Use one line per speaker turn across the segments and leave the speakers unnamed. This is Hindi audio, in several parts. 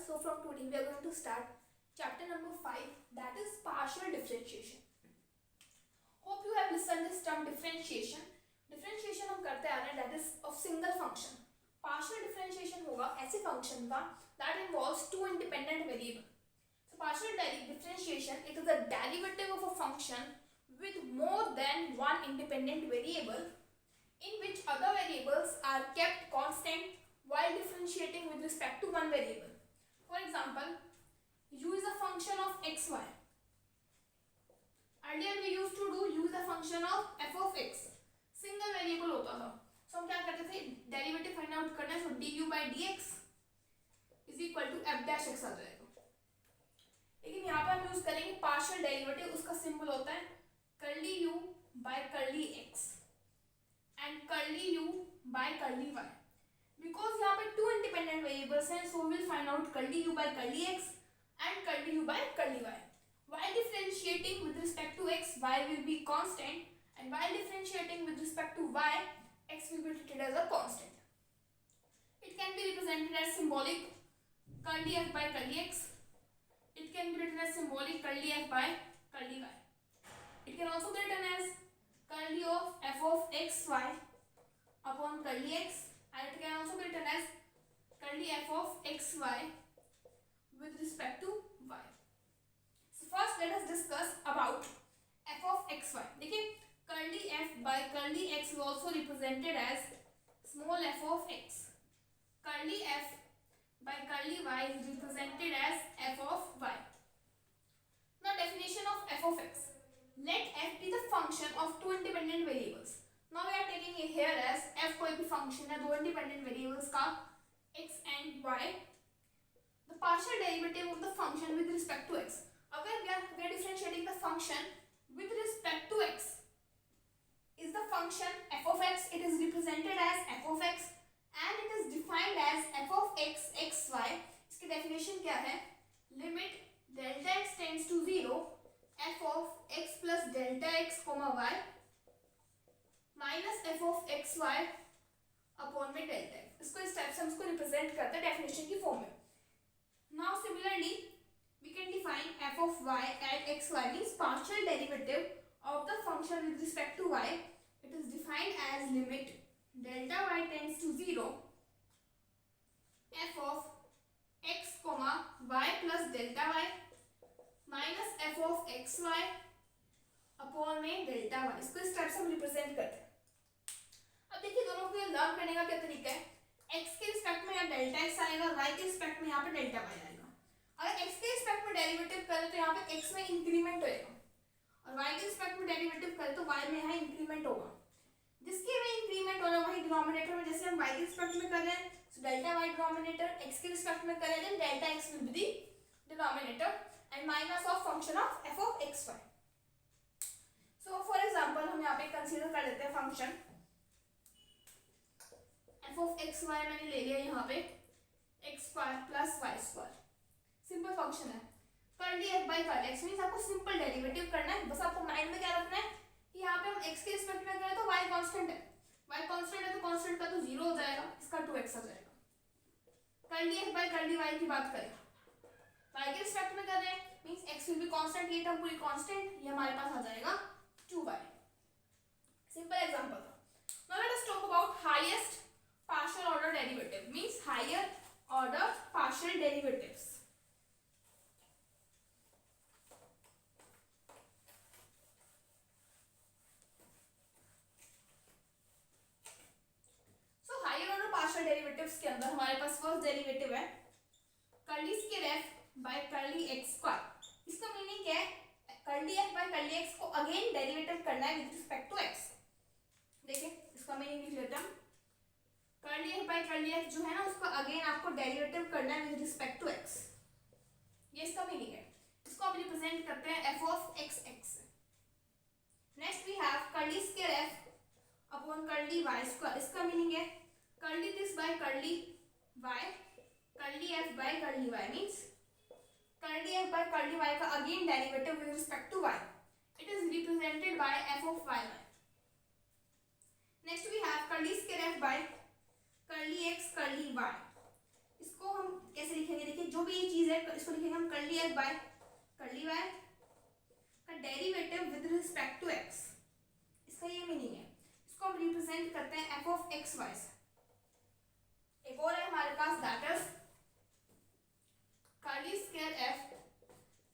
So from today we are going to start chapter number 5, that is partial differentiation. Hope you have listened this term differentiation. Differentiation हम करते आ रहे हैं that is of single function. Partial differentiation होगा ऐसे function का that involves two independent variable. So partial differentiation, it is a derivative of a function with more than one independent variable in which other variables are kept constant while differentiating with respect to one variable. For example, u is a function of xy. Earlier we used to do u is a function of f of x. Single variable होता था. So हम क्या करते थे, डेरिवेटिव फाइंड आउट करना है. So du by dx is equal to f dash x आ जाएगा. लेकिन यहाँ पे हम यूज करेंगे पार्शियल डेरिवेटिव. उसका सिंबल होता है curly u by curly x and curly u by curly y. Because यहाँ पे two independent variables हैं, so we will find out curly u by curly x and curly u by curly y. While differentiating with respect to x, y will be constant, and while differentiating with respect to y, x will be treated as a constant. It can be represented as symbolic curly f by curly x. It can be written as symbolic curly f by curly y. It can also be written as curly of f of x y upon curly x, and it can also be written as curly f of x y with respect to y. So first let us discuss about f of x y. देखिए curly f by curly x is also represented as small f of x. Curly f by curly y is represented as f of y. Now definition of f of x. Let f be the function of two independent variables. Now we are taking it here as f कोई भी function है दो independent variables का x and y. The partial derivative of the function with respect to x. अगर we are differentiating the function with respect to x, is the function f of x. It is represented as f of x and it is defined as f of x xy. इसकी definition क्या है? Limit delta x tends to 0 f of x plus delta x comma y minus f of x y upon में delta x. इसको इस टाइप से हम इसको रिप्रेजेंट करते हैं डेफिनेशन की फॉर्म में. Now similarly we can define f of y and xy means partial derivative of the function with respect to y. It is defined as limit delta y tends to 0 f of x comma y plus delta y minus f of xy upon में डेल्टा y. इसको इस टाइप से हम रिप्रेजेंट करते हैं. अब देखिए दोनों को लर्न करने का क्या तरीका है. x के रिस्पेक्ट में यहाँ डेल्टा x आएगा, y के रिस्पेक्ट में यहाँ पे डेल्टा y आएगा. अगर x के रिस्पेक्ट में डेरिवेटिव करें तो यहाँ पे x में इंक्रीमेंट होएगा और y के रिस्पेक्ट में डेरिवेटिव करें तो y में यहाँ इंक्रीमेंट होगा. जिसके में इंक्रीमेंट हो रहा है वही डिनोमिनेटर में, जैसे हम y के रिस्पेक्ट में कर रहे हैं so delta y denominator, x के रिस्पेक्ट में कर रहे हैं delta x will be the denominator and minus of function of f of xy. So for example हम यहाँ पे कंसीडर कर लेते हैं फंक्शन f of xy. मैंने ले लिया यहाँ पे x square plus y square. Simple function है. Curly f by curly x means आपको सिंपल डेरिवेटिव करना है. बस आपको माइंड में क्या रखना है कि यहाँ पे हम x के रिस्पेक्ट में करें तो y कांस्टेंट है. y कांस्टेंट है तो कांस्टेंट का तो 0 हो जाएगा, इसका 2x आ जाएगा. Curly f by curly y की बात करें y के रिस्पेक्ट में कर रहे हैं means x will be constant, ये टर्म पूरी कांस्टेंट, ये हमारे पास आ जाएगा 2y. सिंपल एग्जांपल था. Now let us talk about highest partial order derivative means higher order partial derivatives. So higher order partial derivatives के अंदर हमारे पास फर्स्ट डेरिवेटिव है curly square f by curly x square. इसका मीनिंग क्या है, curly f by curly x को अगेन डेरिवेटिव करना है विद रिस्पेक्ट टू x. देखिए इसका मीनिंग लिख लेते हैं. Curly f by curly x जो है ना उसका अगेन आपको डेरिवेटिव करना है विद रिस्पेक्ट टू x. ये इसका मीनिंग है. इसको आप रिप्रेजेंट करते हैं f of x x. Next we have curly square f upon curly y square. इसका मीनिंग है curly this by curly y, curly f by curly y means curly f by curly y का again derivative with respect to y. It is represented by f of y. Next we have curly square f by curly x curly y. इसको हम कैसे लिखेंगे, देखिए जो भी ये चीज है इसको लिखेंगे हम curly f by curly y का derivative with respect to x। इसका ये मीनिंग है, इसको हम रिप्रेजेंट करते हैं f ऑफ x y से। एक और है हमारे पास that is curly square f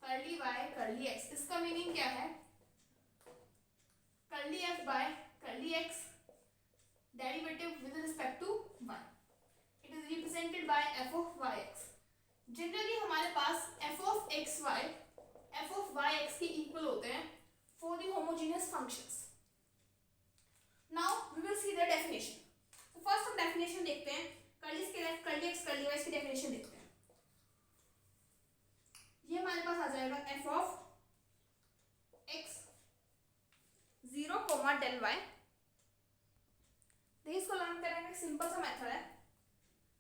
curly y curly x। इसका मीनिंग क्या है, curly f by curly x derivative with respect to y, it is represented by f of yx। Generally हमारे पास f of xy f of yx के इक्वल होते हैं for the homogeneous functions. Now we will see the definition. तो फर्स्ट हम डेफिनेशन देखते हैं, curly square f curly x curly y की डेफिनेशन देखते हैं। ये हमारे पास आ जाएगा f of x 0 del y। देखिए इसको लर्न करने का एक सिंपल सा मेथड है,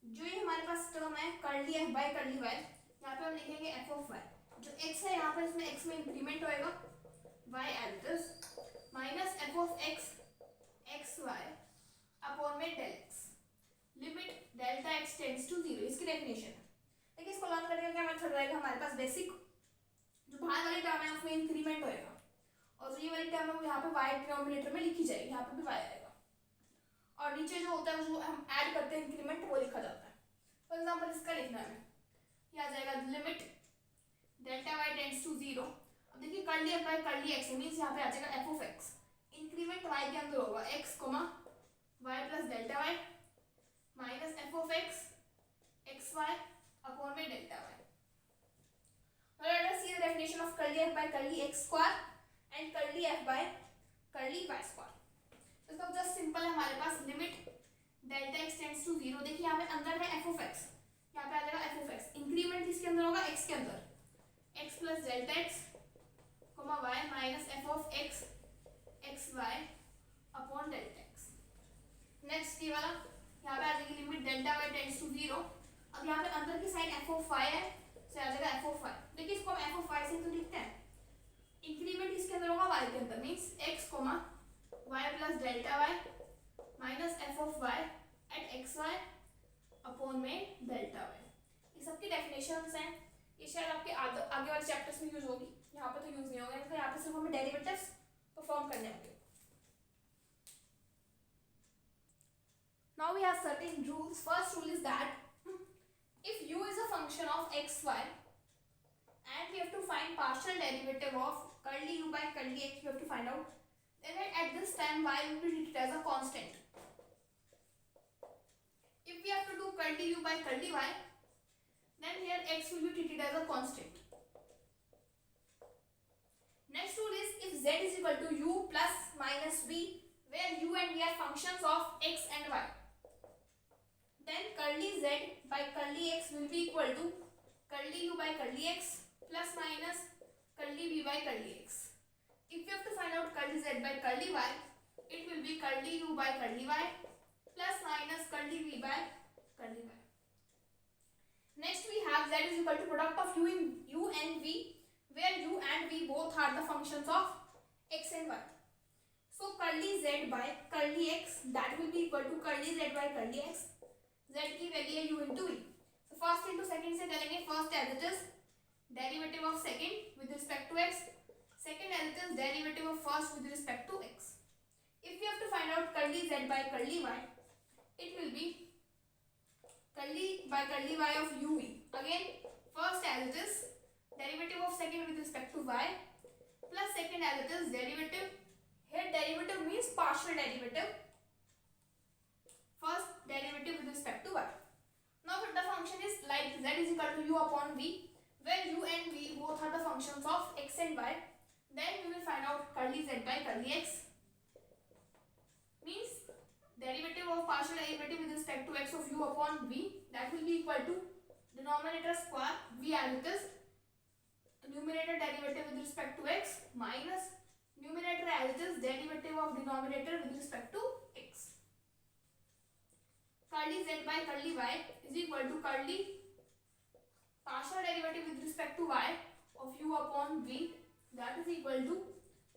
जो ये हमारे पास टर्म है curly f by curly y, यहाँ पे हम लिखेंगे f ऑफ y। जो x है यहाँ पर इसमें x में इंक्रीमेंट होएगा y as it is minus f of x x y upon में del x limit delta x tends to 0। इसकी डेफिनेशन है। देखिए इसको लर्न करने का क्या मेथड रहेगा, हमारे पास बेसिक जो बाहर वाली टर्म है उसमें इंक्रीमेंट होएगा और जो ये वाली टर्म है वो यहाँ पे y डिनोमिनेटर में लिखी जाएगी, यहाँ पे भी y आएगा और नीचे जो होता है जो हम ऐड करते हैं इंक्रीमेंट वो लिखा जाता है। फॉर एग्जांपल इसका लिखना है, ये आ जाएगा limit delta y tends to 0। अब देखिए curly f by curly x means यहाँ पे आ जाएगा f of x, increment y के अंदर होगा x y plus delta y minus f of x x y upon में delta y। Now let us see the definition of curly f by curly x square and curly f by curly y square। इसका जस्ट सिंपल है, हमारे पास limit delta x tends to 0। देखिए यहाँ पे अंदर है f of x, यहाँ पे आ जाएगा f of x, इंक्रीमेंट किसके अंदर होगा x के अंदर, x plus delta x y minus f of x x y upon delta x। Next ये वाला यहाँ पे आ जाएगी limit delta y tends to 0। अब यहाँ पे अंदर की साइड f of y है, से आ जाएगा f of y। देखिए इसको हम f of y से तो लिखते हैं, इंक्रीमेंट इसके अंदर होगा y के अंदर means x y plus delta y minus f of y at xy upon में डेल्टा y। ये सबकी डेफिनेशंस हैं, ये शायद आपके आगे वाले चैप्टर्स में यूज होगी, यहाँ पे तो यूज नहीं होगा, तो यहाँ पे सिर्फ हमें डेरिवेटिव्स परफॉर्म करने होंगे। Now we have certain rules. First rule is that if u is a function of xy and we have to find partial derivative of curly u by curly x, we have to find out, then at this time y will be treated as a constant. If we have to do curly u by curly y, then here x will be treated as a constant. Next rule is if z is equal to u plus minus v, where u and v are functions of x and y, then curly z by curly x will be equal to curly u by curly x plus minus curly v by curly x. If you have to find out curly z by curly y, it will be curly u by curly y plus minus curly v by curly y. Next we have z is equal to product of u and v, where u and v both are the functions of x and y. So curly z by curly x, that will be equal to curly z by curly x, z की वैल्यू है u into v। So first into second से करेंगे, first as it is derivative of second with respect to x, second as it is derivative of first with respect to x. If we have to find out curly z by curly y, it will be curly by curly y of uv. Again first as it is derivative of second with respect to y plus second as it is derivative, here derivative means partial derivative, first derivative with respect to y. Now if the function is like z is equal to u upon v, where u and v both are the functions of x and y, then we will find out curly z by curly x means derivative of partial derivative with respect to x of u upon v, that will be equal to denominator square v as it is numerator derivative with respect to x minus numerator as it is derivative of denominator with respect to x. Curly z by curly y is equal to curly partial derivative with respect to y of u upon v, that is equal to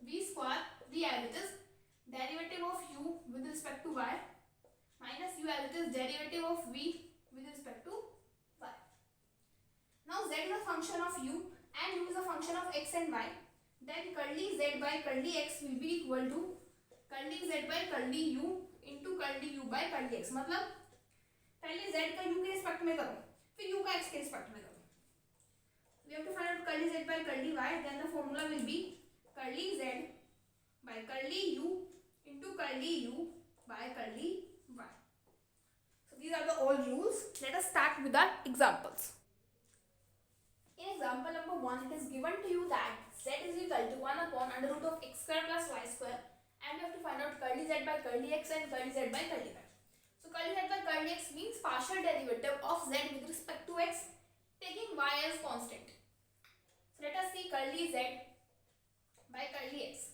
v square, v as it is derivative of u with respect to y minus u as it is derivative of v with respect to y. Now z is a function of u and u is a function of x and y. Then curly z by curly x will be equal to curly z by curly u into curly u by curly x. मतलब पहले z का u के रिस्पेक्ट में करो, फिर u का x के रिस्पेक्ट में करो. We have to find out curly z by curly y. Then the formula will be curly z by curly u into curly u by curly y. So these are the all rules. Let us start with our examples. In example number 1, it is given to you that z is equal to 1 upon under root of x square plus y square, and you have to find out curly z by curly x and curly z by curly y. So curly z by curly x means partial derivative of z with respect to x taking y as constant. So let us see curly z by curly x.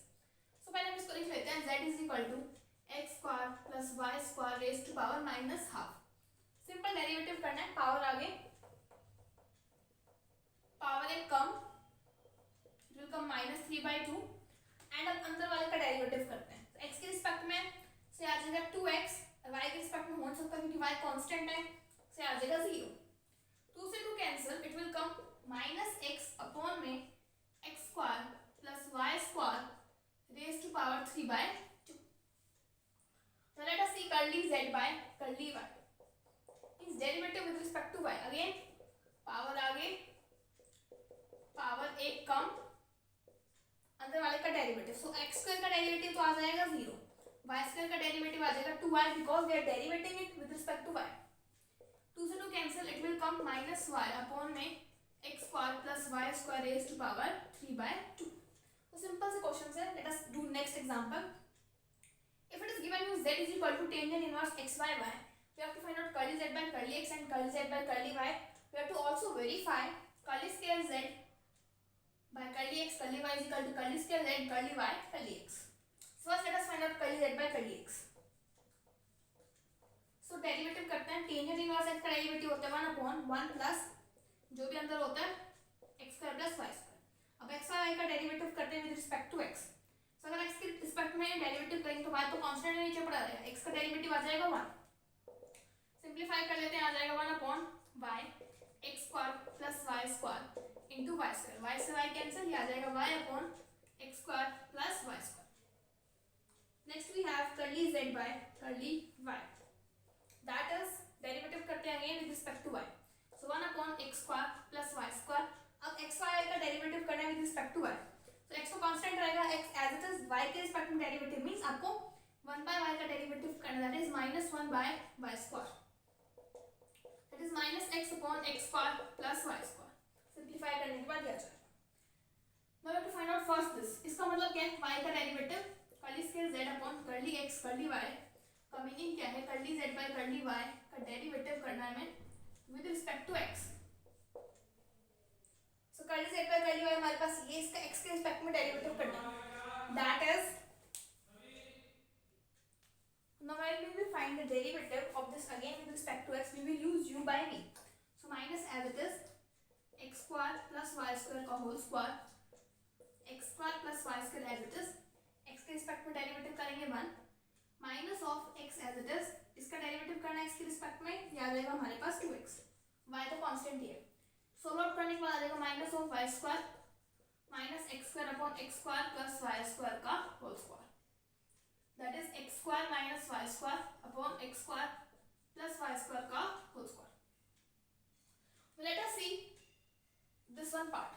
So पहले हम इसको लिख लेते हैं. z is equal to x square plus y square raised to power minus half. Simple derivative करना है. पावर आगे, पावर एक कम, it will come minus 3/2 and अब अंदर वाले का डेरिवेटिव करते हैं. तो x के रिस्पेक्ट में से आ जाएगा 2x, y के रिस्पेक्ट में हो सकता है क्योंकि y कांस्टेंट है, से आ जाएगा 0. 2 से 2 cancel, it will come minus x upon में x square plus y square raise to power 3/2. Now let us see curly z by curly y. Its derivative with respect to y. Again, power आगे, पावर एक कम, अंदर वाले का डेरिवेटिव. सो एक्स स्क्वायर का डेरिवेटिव तो आ जाएगा 0, वाई स्क्वायर का डेरिवेटिव आ जाएगा 2y because we are derivating it with respect to y. 2 से 2 cancel, it will come minus y upon में x square plus y square raise to power 3/2. तो सिंपल से क्वेश्चन है. Let us do next example. If it is given you z is equal to tangent inverse x by y, we have to find out curly z by curly x and curly z by curly y. We have to also verify curly square z by curly x curly y is equal to curly square z curly y curly x. So first let us find out curly z by curly x. So derivative करते हैं. टेंजेंट इनवर्स x का डेरिवेटिव होता है 1 अपॉन 1 प्लस जो भी अंदर होता है x square plus y square. अब x और y का डेरिवेटिव करते हैं विद रिस्पेक्ट टू x. तो अगर x के रिस्पेक्ट में डेरिवेटिव करेंगे तो y तो कांस्टेंट है, नीचे पड़ा रहेगा. x का डेरिवेटिव आ जाएगा 1. सिंपलीफाई कर लेते हैं. आ जाएगा 1 upon y x square plus y square into y square. y से y कैंसिल, ये आ जाएगा y upon x square plus y square. Next we have curly z by curly y. That is derivative करते हैं again with respect to y. So 1 upon x square plus y square. अब x y का डेरिवेटिव करना है विद रिस्पेक्ट टू y. तो x तो कांस्टेंट रहेगा, x as it is. y के रिस्पेक्ट में डेरिवेटिव मींस आपको 1 by y का डेरिवेटिव करना है, that is minus 1 by y square. That is minus x upon x square plus y square. Simplify करने के बाद ये आ जाएगा. Now we have to find out first this. इसका मतलब क्या है? y का derivative curly square z upon curly x curly y का मीनिंग क्या है? Curly z by curly y का डेरिवेटिव करना है हमें with respect to x. So curly z by curly y हमारे पास ये इसका x के रिस्पेक्ट में डेरिवेटिव करना है. That is now when we will find the derivative of this again with respect to x, we will use u by v. So minus as it is x square plus y square का whole square, x square plus y square as it is. x के रिस्पेक्ट में डेरिवेटिव करेंगे 1 minus of x as it is. इसका डेरिवेटिव करना है x के रिस्पेक्ट में, ये आ जाएगा हमारे पास 2x. y तो कांस्टेंट ही है. सोल्व आउट करने के बाद आ जाएगा minus of y square minus x square upon x square plus y square का whole square. That is x square minus y square upon x square plus y square का whole square. Let us see this one part.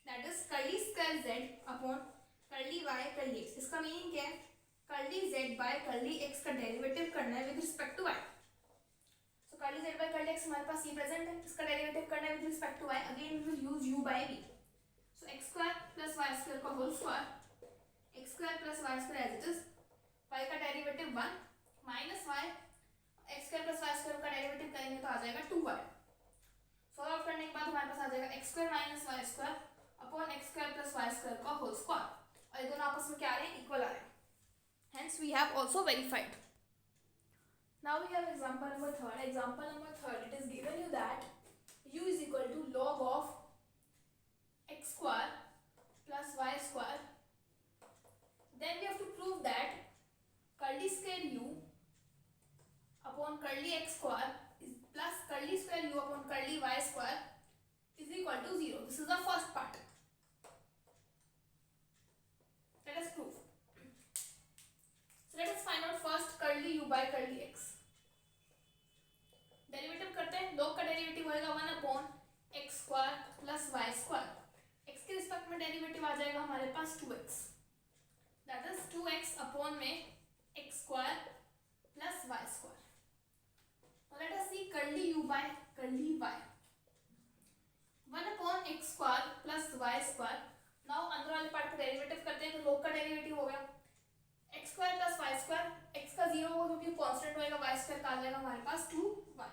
That is curly square z upon curly y curly x. इसका मीनिंग क्या है? curly z by curly x का डेरिवेटिव करना है with respect to y. So curly z by curly x हमारे पास ये प्रेजेंट है. इसका डेरिवेटिव करना है with respect to y. Again we will use u by v. So x square plus y square का whole square, x square plus y square as it is. y का derivative 1 minus y x square plus y square का डेरिवेटिव करेंगे तो आ जाएगा 2y. सॉल्व आउट करने के बाद हमारे पास आ जाएगा x square minus y square upon x square plus y square का होल स्क्वायर. और ये दोनों आपस में क्या आ रहे हैं? इक्वल आ रहे हैं. Hence we have also verified. Now we have example number 3. Example number 3, it is given you that u is equal to log of x square plus y square. Then we have to prove that curly square u upon curly x square is plus curly square u upon curly y square is equal to 0. This is the first part. Let us prove. So let us find out first curly u by curly x. Derivative करते हैं. लोग का डेरिवेटिव होएगा 1 upon x square plus y square. X के रिस्पेक्ट में डेरिवेटिव आ जाएगा हमारे पास 2x. That is 2x upon में x square plus y square. Let us see curly u by curly y. 1 upon x square plus y square. Now अंदर वाले पार्ट का डेरिवेटिव करते हैं. तो लोग का डेरिवेटिव हो गया x square plus y square. X का 0 होगा क्योंकि कांस्टेंट होएगा. वाई स्क्वायर का आ जाएगा हमारे पास 2y.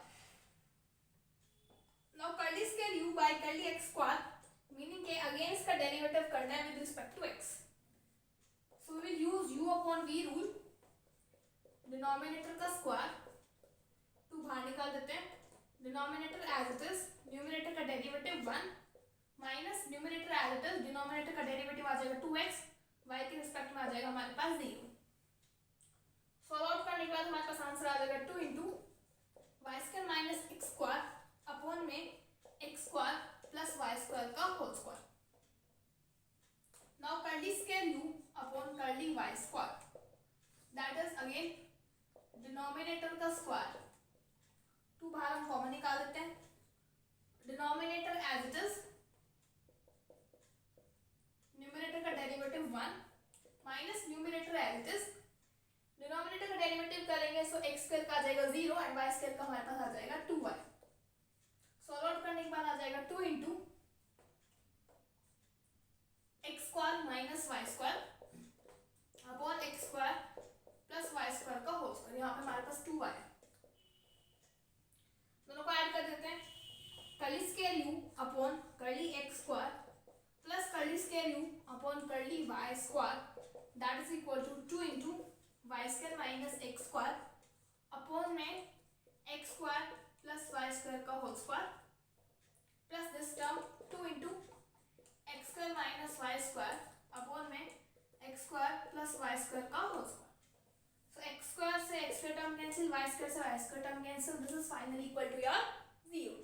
Now curly square u by curly x square, meaning के अगेंस्ट का डेरिवेटिव करना है with respect to x. So we will use u upon v rule. Denominator का स्क्वायर 2 बाहर निकाल देते हैं. Denominator as it is, numerator का derivative 1 minus numerator as it is, denominator का डेरिवेटिव आ जाएगा 2x. y के रिस्पेक्ट में आ जाएगा हमारे पास 0. सॉल्व आउट करने के बाद हमारे पास आंसर आ जाएगा 2 into y square minus x square upon में x square plus y square का whole square. Now curly square u upon curly y square, that is again denominator का स्क्वायर. 2 बाहर हम कॉमन निकाल देते हैं. Denominator as it is, numerator का derivative 1 minus numerator as it is. Denominator का डेरिवेटिव करेंगे सो एक्स स्क्वायर का आ जाएगा 0 एंड वाई स्क्वायर का हमारे पास आ जाएगा 2y. सॉल्व आउट करने के बाद आ जाएगा 2 into x square minus y square upon x square plus y square का होल स्क्वायर. यहाँ पे हमारे पास 2y है. दोनों को ऐड कर देते हैं. Curly square u upon curly x square plus curly square u upon curly y square, that is equal to 2 into y square minus x square upon में x square plus y square का whole square plus this term 2 into x square minus y square upon में x square plus y square का whole square. So x square से x square term cancel, y square से y square term cancel. This is finally equal to your 0.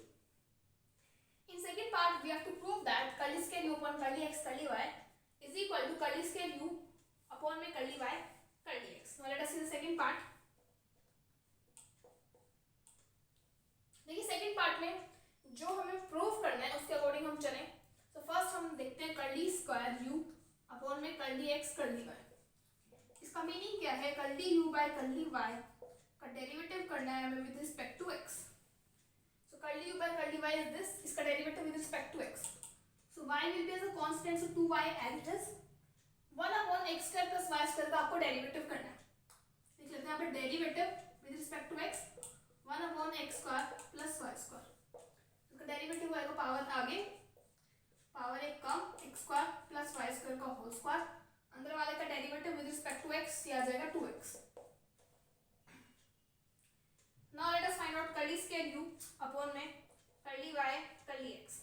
In second part we have to prove that curly square u upon curly x curly y is equal to curly square u upon में curly y curly x. Now let us see the second part. देखिए सेकंड पार्ट में जो हमें प्रूव करना है उसके अकॉर्डिंग हम चलें. तो फर्स्ट हम देखते हैं कर्ली स्क्वायर u अपॉन में कर्ली x कर्ली y. इसका मीनिंग क्या है? Curly u by curly y का डेरिवेटिव करना है हमें with respect to x. So curly u by curly y is this. इसका derivative with respect to x. So y will be as a constant, so 2y as it is. 1 upon x square plus y square का आपको डेरिवेटिव करना है. देख लेते हैं यहाँ पे derivative with respect to x 1 upon x square plus y square. इसका डेरिवेटिव होएगा पावर आगे, पावर एक कम x square plus y square का होल स्क्वायर. अंदर वाले का derivative with respect to x ये आ जाएगा 2x. Now let us find out curly square u upon में curly y curly x.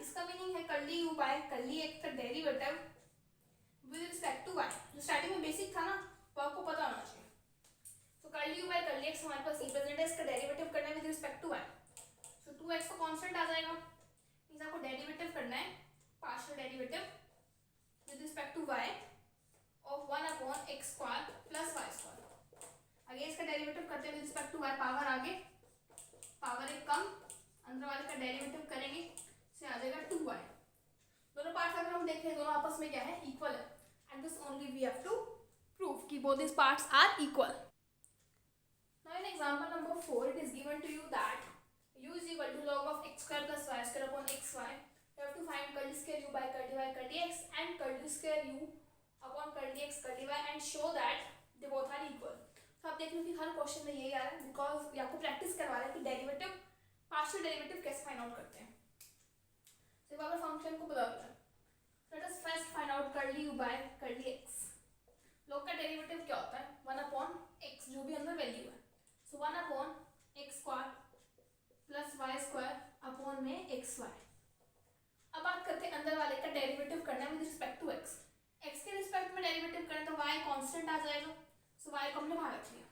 इसका मीनिंग है curly u by curly x का derivative with respect to y. जो स्टार्टिंग में बेसिक था ना वो आपको पता होना चाहिए. तो curly u by curly x हमारे पास रिप्रेजेंट है. इसका डेरिवेटिव करना है with respect to y. So 2x का कांस्टेंट आ जाएगा. मींस आपको डेरिवेटिव करना है partial derivative with respect to y of 1 upon x square plus y square. आगे इसका डेरिवेटिव करते हैं with respect to y. Power आगे, पावर एक कम, अंदर वाले का डेरिवेटिव करेंगे से आ जाएगा 2y. दोनों पार्ट्स अगर हम देखें दोनों आपस में क्या है? इक्वल है. And this only we have to prove कि both this parts are equal. Now in example number 4 it is given to you that u is equal to log of x square plus y square upon xy. You have to find curly square u by curly y curly x and curly square u upon curly x curly y and show that they both are equal. तो आप देख लो कि हर क्वेश्चन में यही आ रहा है बिकॉज ये आपको प्रैक्टिस करवा रहा है कि डेरिवेटिव पार्शियल डेरिवेटिव कैसे फाइंड आउट करते हैं. सिर्फ अगर फंक्शन को बदल रहा है. Let us first find out curly u by curly x. Log का डेरिवेटिव क्या होता है? 1 अपॉन x जो भी अंदर वैल्यू है. सो 1 upon x square plus y square upon में xy. अब बात करते हैं अंदर वाले का डेरिवेटिव करना है with respect to x. x के रिस्पेक्ट में डेरिवेटिव करें तो y कांस्टेंट आ जाएगा. सो y को हमने बाहर रख लिया.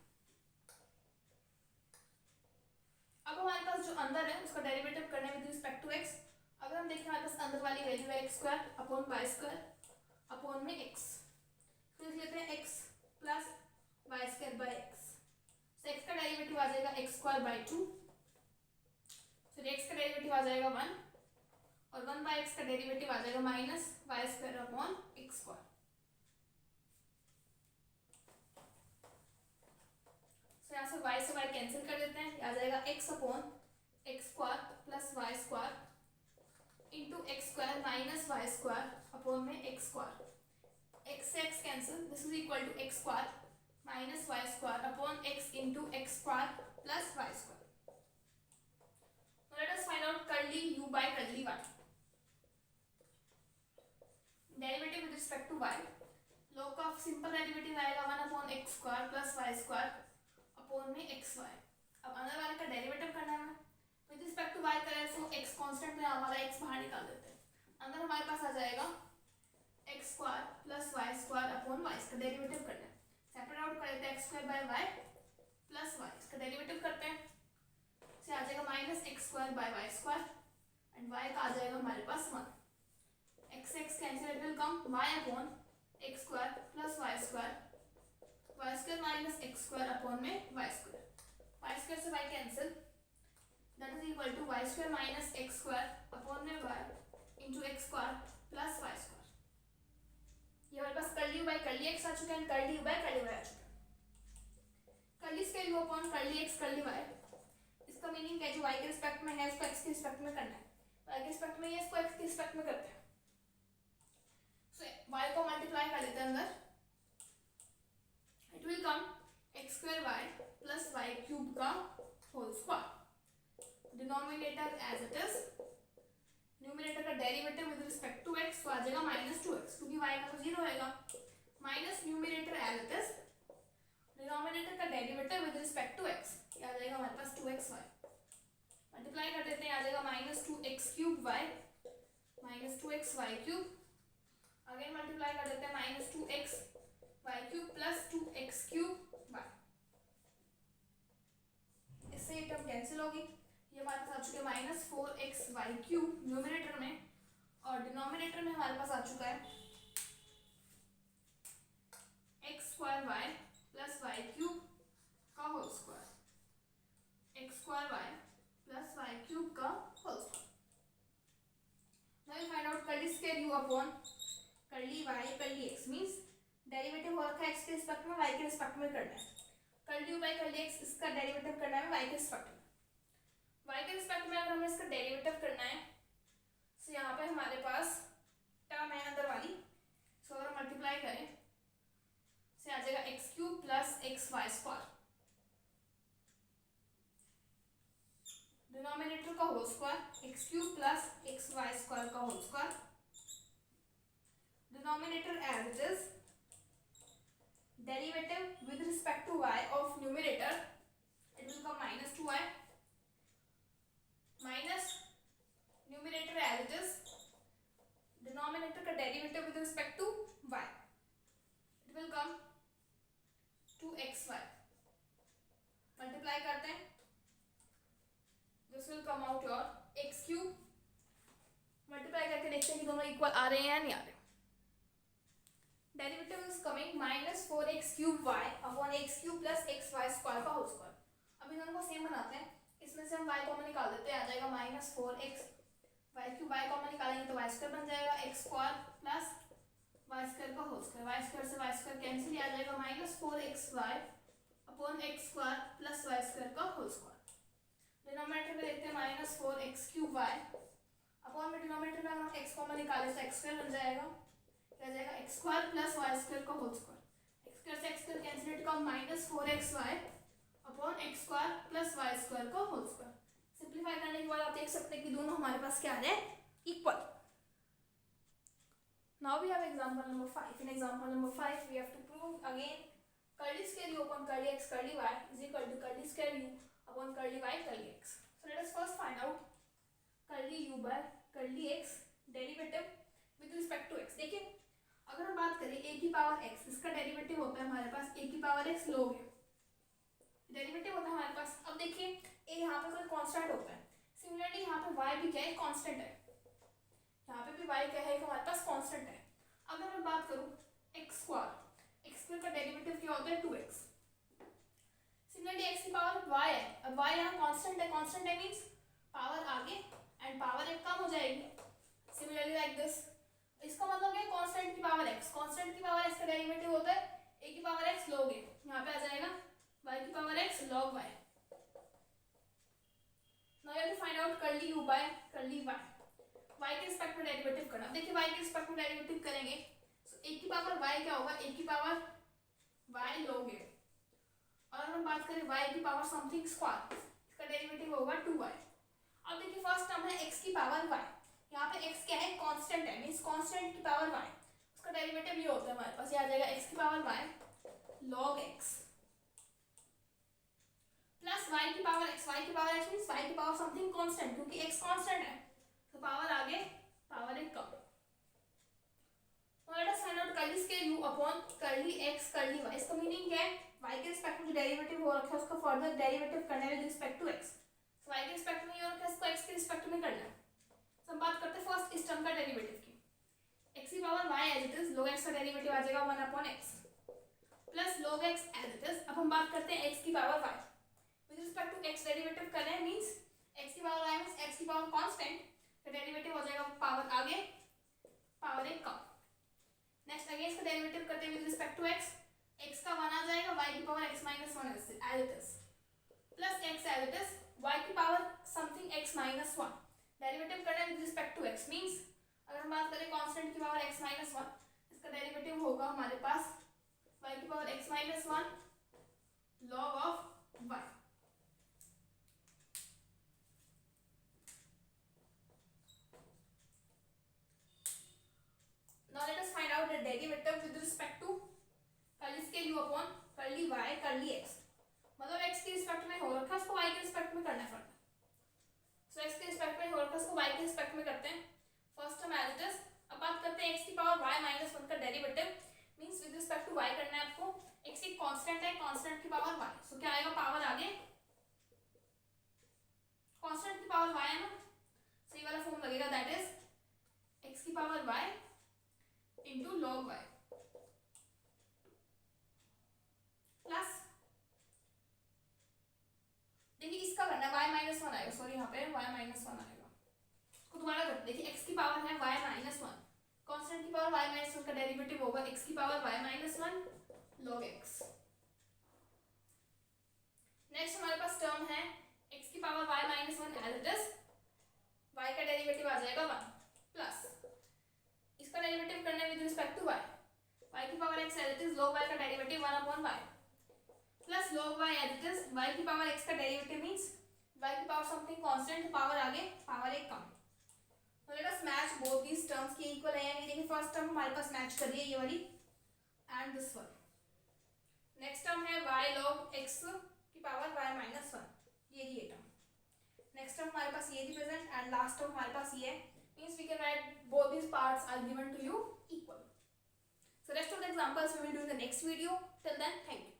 अब हमारे पास पास जो अंदर है उसका डेरिवेटिव करना है विद रिस्पेक्ट टू x। अगर हम देखें हमारे पास अंदर वाली वैल्यू है x square upon y square upon में x, तो लिख लेते हैं x plus y square by x. तो x का डेरिवेटिव आ जाएगा x स्क्वायर बाई 2, फिर x का डेरिवेटिव आ जाएगा 1 और 1 बाई एक्स का डेरिवेटिव आ जाएगा minus y square upon x square. तो यहाँ से y से y कैंसिल कर देते हैं, आ जाएगा x upon x square plus y square into x square minus y square upon में एक्स स्क्वायर। x से x cancel, this is equal to x square minus y square upon x into x square plus y square. Let us find out curly u by curly y. Derivative with respect to y. Log of simple derivative आएगा 1 upon x square plus y square upon में एक्स वाई। अब अंदर वाले का डेरिवेटिव करना है, विद रिस्पेक्ट टू y करें तो x कांस्टेंट में हमारा x बाहर निकाल देते हैं। अंदर हमारे पास आ जाएगा x square plus y square upon y, इसका डेरिवेटिव करना है। सेपरेट आउट कर देते हैं x square by y plus y, इसका डेरिवेटिव करते हैं, से आ जाएगा minus x square by y square and y का आ जाएगा हमारे पास 1। X x cancel, it will come y upon x square plus y square minus x square upon में वाई स्क्वायर से y cancel, that is equal to y square minus x square upon में y into x square plus y square. ये हमारे पास कर्ली बाय कर्ली एक्स आ चुका है, कर्ली बाय कर्ली वाई आ चुका है। Curly square u upon curly x curly y, इसका मीनिंग क्या है, जो y के रिस्पेक्ट में है उसको x के रिस्पेक्ट में करना है, y के रिस्पेक्ट में ये इसको x के रिस्पेक्ट में करते हैं। सो y को मल्टीप्लाई कर लेते हैं अंदर, it will come x square y plus y cube का whole square, denominator as it is, numerator का derivative with respect to x तो आ जाएगा माइनस 2x, क्योंकि y का तो 0 होएगा, minus numerator as it is, denominator का derivative with respect to x, ये आ जाएगा हमारे पास 2xy, मल्टीप्लाई कर देते हैं, आ जाएगा minus 2x cube y minus 2xy cube, again multiply कर देते हैं minus 2xy cube plus 2x cube y, इससे ये टर्म कैंसिल होगी, ये हमारे पास आ चुके माइनस 4xy क्यूब न्यूमरेटर में, और डिनोमिनेटर में हमारे पास आ चुका है x square y plus y cube का whole square, x square y plus y cube का whole square. Now you find out curly square u upon curly y curly x means derivative हो रखा है x के रिस्पेक्ट में, y के रिस्पेक्ट में करना है। Curly u by curly x, इसका डेरिवेटिव करना है y के रिस्पेक्ट में। y के रिस्पेक्ट में अगर हमें इसका डेरिवेटिव करना है, तो यहाँ पे हमारे पास टर्म है अंदर वाली, सो अगर मल्टीप्लाई करें से आ जाएगा x cube plus x y square, denominator का whole square x cube plus x y square का whole square, denominator as it is, derivative with respect to y of numerator, it will come minus 2y minus numerator as it is, denominator का derivative with respect to y, it will come 2xy, multiply करते हैं, this will come out your x cube, multiply करके देखते हैं कि दोनों इक्वल आ रहे हैं या नहीं आ रहे। Derivative is coming minus 4x cube y upon x cube plus x y square का होल स्क्वायर। अब इन दोनों को सेम बनाते हैं, इसमें से हम y कॉमन निकाल देते हैं, आ जाएगा minus 4x y cube, y common निकालेंगे तो y स्क्वायर बन जाएगा, x square plus y square का होल स्क्वायर, y स्क्वायर से y स्क्वायर कैंसिल, आ जाएगा minus 4xy upon x square plus y square का होल स्क्वायर। डिनोमिनेटर में देखते हैं minus 4x cube y upon में डिनोमिनेटर में अगर हम x कॉमन निकाले तो x स्क्वायर बन जाएगा, क्या जाएगा x square plus y square का होल स्क्वायर, x स्क्वायर से x स्क्वायर कैंसिल का minus 4xy upon x square plus y square का होल स्क्वायर। सिंपलीफाई करने के बाद आप देख सकते हैं कि दोनों हमारे पास क्या आ रहे हैं, equal. Now we have example number 5। In example number 5 we have to prove again curly square u upon curly x curly y is equal to curly square u upon curly y curly x। So let us first find out curly u by curly x derivative with respect to x। देखिए अगर हम बात करें a की पावर x, इसका डेरिवेटिव होता है हमारे पास a की पावर x लोग है, डेरिवेटिव होता है हमारे पास। अब देखिए ए यहाँ पे कोई कांस्टेंट होता है, सिमिलरली यहाँ पे y भी क्या है, कांस्टेंट है, यहाँ पे भी y क्या है, हमारे पास कांस्टेंट है। अगर मैं बात करूँ एक्स स्क्वायर का डेरिवेटिव क्या होता है 2x, सिमिलरली x की पावर y है, अब y यहाँ कांस्टेंट है मींस पावर आगे एंड पावर एक कम हो जाएगी, सिमिलरली लाइक दिस। इसका मतलब क्या है, कांस्टेंट की पावर x, कांस्टेंट की पावर x का डेरिवेटिव होता है a की पावर x log a, यहाँ पे आ जाएगा y की power x log y। Now you have to find out curly u by curly y, y के रिस्पेक्ट में डेरिवेटिव करना। देखिए y के रिस्पेक्ट में डेरिवेटिव करेंगे तो a की पावर y क्या होगा, a की पावर y log a, और अगर हम बात करें y की पावर समथिंग स्क्वायर, इसका डेरिवेटिव होगा 2y। अब देखिए फर्स्ट टर्म है x की पावर y, यहाँ पे x क्या है, कांस्टेंट है मींस कांस्टेंट की पावर y, उसका डेरिवेटिव ये होता है हमारे पास, ये आ जाएगा x की पावर y log x प्लस y की पावर x, y की पावर x मींस y की पावर समथिंग कांस्टेंट, क्योंकि x कांस्टेंट है तो पावर आगे पावर एक कम। Let us find out curly scale u upon curly x curly y। इसका मीनिंग क्या है, y के रिस्पेक्ट में जो डेरिवेटिव हो रखा है उसका फर्दर डेरिवेटिव करना है विद रिस्पेक्ट टू x, तो y के रिस्पेक्ट में ये हो रखा है, इसको x के रिस्पेक्ट में करना है। तो हम बात करते हैं फर्स्ट इस टर्म का डेरिवेटिव की, x की power y as it is, log x का डेरिवेटिव आ जाएगा 1 upon x plus log x as it is. अब हम बात करते हैं x की power y with respect to x derivative कर रहे हैं मींस x की पावर y मींस x की पावर कांस्टेंट, तो डेरिवेटिव हो जाएगा पावर आगे पावर एक कम। नेक्स्ट अगेन इसका डेरिवेटिव करते हैं विद रिस्पेक्ट टू x का 1 आ जाएगा, y की power x minus 1 as it is plus x as it is, y की power something x minus 1, derivative करना है with respect to x means अगर हम बात करें कांस्टेंट की पावर x माइनस 1, इसका डेरिवेटिव होगा हमारे पास y की power x minus 1 log of y। Now let us find out the derivative with respect to curly scale u upon curly y curly x, मतलब x के रिस्पेक्ट में हो रखा है उसको y के रिस्पेक्ट में करना पड़ता है। सो x के रिस्पेक्ट में हो रखा है उसको y के रिस्पेक्ट में करते हैं, first term as it is. अब बात करते हैं x की पावर y माइनस 1 का derivative means with respect to y करना है आपको, x एक कांस्टेंट है, कांस्टेंट की पावर y, सो क्या आएगा पावर आगे कांस्टेंट की पावर y है ना, सही वाला फॉर्म लगेगा, दैट इज x की power y into log y plus, देखिए इसका करना y माइनस 1 आएगा, सॉरी यहाँ पे y माइनस 1 आएगा, इसको दोबारा करते हैं। देखिए x की पावर है y माइनस 1, कांस्टेंट की पावर y माइनस 1 का डेरिवेटिव होगा x की power y minus 1 log x। Next हमारे पास टर्म है x की power y minus 1 as it is, y का डेरिवेटिव आ जाएगा 1 प्लस इसका डेरिवेटिव करना है with respect to y, y की power x as it is, log y का derivative 1 upon y plus log y as it is, y की पावर x का डेरिवेटिव मींस y की पावर समथिंग कांस्टेंट, पावर आगे पावर एक कम। तो let us match both these terms की इक्वल है, देखिए फर्स्ट टर्म हमारे पास मैच कर रही है ये वाली and this one. Next term है y log x की पावर y माइनस 1, ये टर्म। नेक्स्ट टर्म हमारे पास ये रिप्रेजेंट एंड लास्ट टर्म हमारे पास ये है, means we can write both these parts are given to you equal. So rest of the examples we will do in the next video. Till then, thank you.